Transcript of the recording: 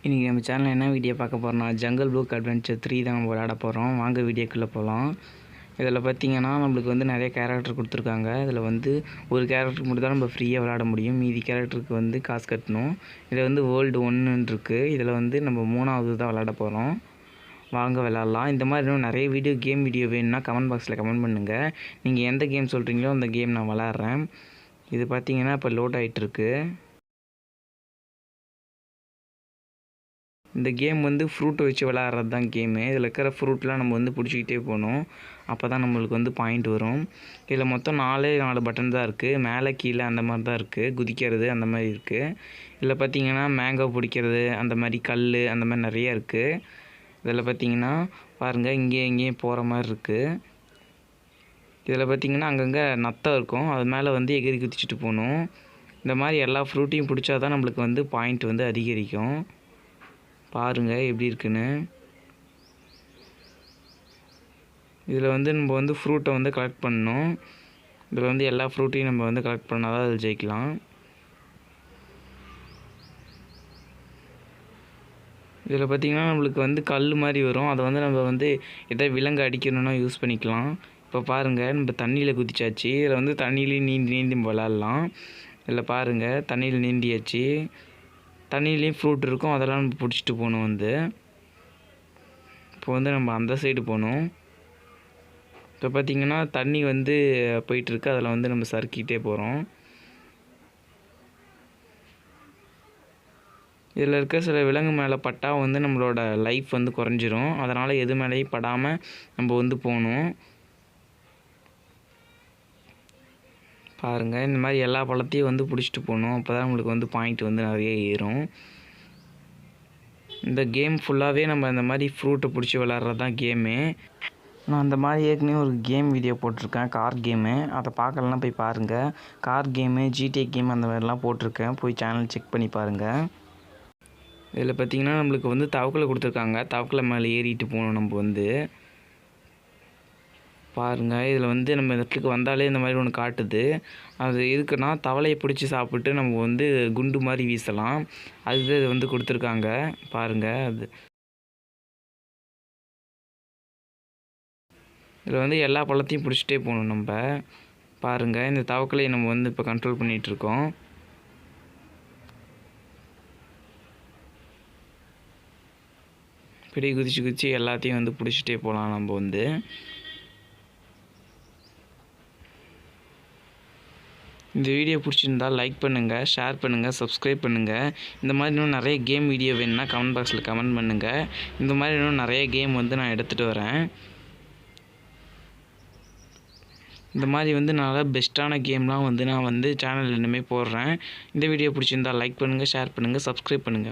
இன்றைக்கி நம்ம சேனலில் என்ன வீடியோ பார்க்க போகிறோம்னா ஜங்கல் புக் அட்வென்ச்சர் 3 தான் நம்ம விளையாட போகிறோம். வாங்க வீடியோக்குள்ளே போகலாம். இதில் பார்த்திங்கன்னா நம்மளுக்கு வந்து நிறைய கேரக்டர் கொடுத்துருக்காங்க. இதில் வந்து ஒரு கேரக்டருக்கு மட்டும் தான் நம்ம ஃப்ரீயாக விளையாட முடியும். மீதி கேரக்டருக்கு வந்து காசு கட்டணும். இதில் வந்து வேர்ல்டு 1 இருக்குது. இதில் வந்து நம்ம 3வது தான் விளையாட போகிறோம். வாங்க விளையாடலாம். இந்த மாதிரி இன்னும் நிறைய கேம் வீடியோ வேணும்னா கமெண்ட் பாக்ஸில் கமெண்ட் பண்ணுங்கள். நீங்கள் எந்த கேம் சொல்கிறீங்களோ அந்த கேம் நான் விளையாடுறேன். இது பார்த்திங்கன்னா இப்போ லோட் ஆகிட்டுருக்கு. இந்த கேம் வந்து ஃப்ரூட்டை வச்சு விளையாடுறது தான் கேமு. இதில் இருக்கிற ஃப்ரூட்லாம் நம்ம வந்து பிடிச்சிக்கிட்டே போகணும். அப்போ தான் நம்மளுக்கு வந்து பாயிண்ட் வரும். இதில் மொத்தம் 4 பட்டன் தான் இருக்குது. மேலே கீழே அந்த மாதிரி தான் இருக்குது. குதிக்கிறது அந்த மாதிரி இருக்குது. இதில் பார்த்திங்கன்னா மேங்கோ பிடிக்கிறது அந்த மாதிரி கல் அந்த மாதிரி நிறையா இருக்குது. இதில் பார்த்திங்கன்னா பாருங்கள் இங்கேயும் போகிற மாதிரி இருக்குது. இதில் பார்த்திங்கன்னா அங்கங்கே நத்தை இருக்கும். அது மேலே வந்து எகிரி குதிச்சுட்டு போகணும். இந்த மாதிரி எல்லா ஃப்ரூட்டையும் பிடிச்சா தான் நம்மளுக்கு வந்து பாயிண்ட் வந்து அதிகரிக்கும். பாருங்கள் எப்படி இருக்குன்னு. இதில் வந்து நம்ம வந்து ஃப்ரூட்டை வந்து கலெக்ட் பண்ணணும். இதில் வந்து எல்லா ஃப்ரூட்டையும் நம்ம வந்து கலெக்ட் பண்ணால் தான் அதில் ஜெயிக்கலாம். இதில் பார்த்திங்கன்னா நம்மளுக்கு வந்து கல் மாதிரி வரும். அதை வந்து நம்ம வந்து எதாவது விலங்கு அடிக்கணும்னா யூஸ் பண்ணிக்கலாம். இப்போ பாருங்கள் நம்ம தண்ணியில் குதிச்சாச்சு. இதில் வந்து தண்ணியிலையும் நீந்தி விளாட்லாம். இதில் பாருங்கள் தண்ணியில் நீந்தியாச்சு. தண்ணியிலையும் ஃப்ரூட் இருக்கும். அதெல்லாம் நம்ம பிடிச்சிட்டு போகணும். வந்து இப்போ வந்து நம்ம அந்த சைடு போகணும். இப்போ பார்த்திங்கன்னா தண்ணி வந்து போயிட்டுருக்கு. அதில் வந்து நம்ம சறுக்கிட்டே போகிறோம். இதில் இருக்க சில விலங்கு மேலே பட்டால் வந்து நம்மளோட லைஃப் வந்து குறைஞ்சிரும். அதனால் எது மேலேயும் படாமல் நம்ம வந்து போகணும். பாருங்கள் இந்த மாதிரி எல்லா பழத்தையும் வந்து பிடிச்சிட்டு போகணும். அப்போ தான் நம்மளுக்கு வந்து பாயிண்ட் வந்து நிறைய ஏறும். இந்த கேம் ஃபுல்லாகவே நம்ம இந்த மாதிரி ஃப்ரூட்டை பிடிச்சி விளாட்றது தான் கேமு. நான் அந்த மாதிரி ஏற்கனவே ஒரு கேம் வீடியோ போட்டிருக்கேன், கார் கேமு. அதை பார்க்கலாம் போய் பாருங்கள். கார் கேமு, ஜிடிஏ கேம் அந்த மாதிரிலாம் போட்டிருக்கேன். போய் சேனல் செக் பண்ணி பாருங்கள். இதில் பார்த்திங்கன்னா நம்மளுக்கு வந்து தவக்கலை கொடுத்துருக்காங்க. தவக்கலை மேலே ஏறிட்டு போகணும் நம்ம வந்து. பாருங்கள் இதில் வந்து நம்ம இந்த இடத்துக்கு வந்தாலே இந்த மாதிரி ஒன்று காட்டுது. அது எதுக்குன்னா தவளையை பிடிச்சி சாப்பிட்டு நம்ம வந்து குண்டு மாதிரி வீசலாம். அதுதான் இது வந்து கொடுத்துருக்காங்க. பாருங்கள் அது இதில் வந்து எல்லா பழத்தையும் பிடிச்சிட்டே போகணும் நம்ம. பாருங்கள் இந்த தவக்கலையை நம்ம வந்து இப்போ கண்ட்ரோல் பண்ணிகிட்ருக்கோம். இப்படி குதிச்சு எல்லாத்தையும் வந்து பிடிச்சிட்டே போகலாம் நம்ம வந்து. இந்த வீடியோ பிடிச்சிருந்தால் லைக் பண்ணுங்கள், ஷேர் பண்ணுங்கள், சப்ஸ்கிரைப் பண்ணுங்கள். இந்த மாதிரி இன்னும் நிறைய கேம் வீடியோ வேணும்னா கமெண்ட் பாக்ஸில் கமெண்ட் பண்ணுங்கள். இந்த மாதிரி இன்னும் நிறைய கேம் வந்து நான் எடுத்துகிட்டு வரேன். இந்த மாதிரி வந்து நல்லா பெஸ்ட்டான கேம்லாம் வந்து நான் வந்து சேனல் இனிமேல் போடுறேன். இந்த வீடியோ பிடிச்சிருந்தால் லைக் பண்ணுங்கள், ஷேர் பண்ணுங்கள், சப்ஸ்கிரைப் பண்ணுங்கள்.